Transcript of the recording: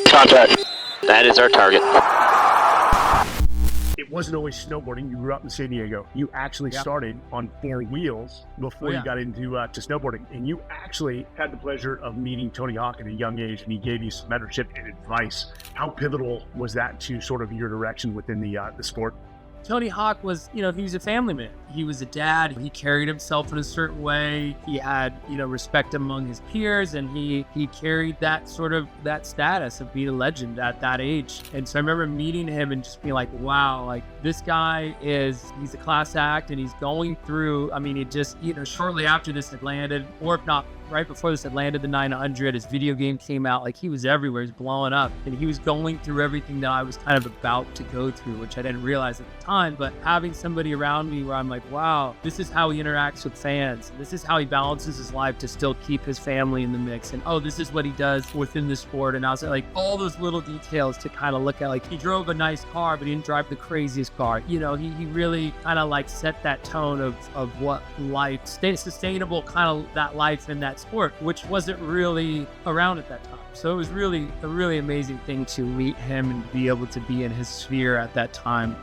Contact. That is our target. It wasn't always snowboarding. You grew up in San Diego. You actually started on 4 wheels before you got into to snowboarding. And you actually had the pleasure of meeting Tony Hawk at a young age, and he gave you some mentorship and advice. How pivotal was that to sort of your direction within the sport? Tony Hawk was, he was a family man. He was a dad. He carried himself in a certain way. He had, respect among his peers, and he carried that status of being a legend at that age. And so I remember meeting him and just being like, wow, like this guy he's a class act, and he's going through, it just, shortly after this had landed, or if not, right before this had landed the 900, his video game came out. Like, he was everywhere, he was blowing up, and he was going through everything that I was kind of about to go through, which I didn't realize at the time. But having somebody around me where I'm like, wow, this is how he interacts with fans. This is how he balances his life to still keep his family in the mix. And this is what he does within the sport. And I was like, all those little details to kind of look at. Like, he drove a nice car, but he didn't drive the craziest car. He really kind of like set that tone of what life, sustainable kind of that life in that sport, which wasn't really around at that time. So it was really a really amazing thing to meet him and be able to be in his sphere at that time.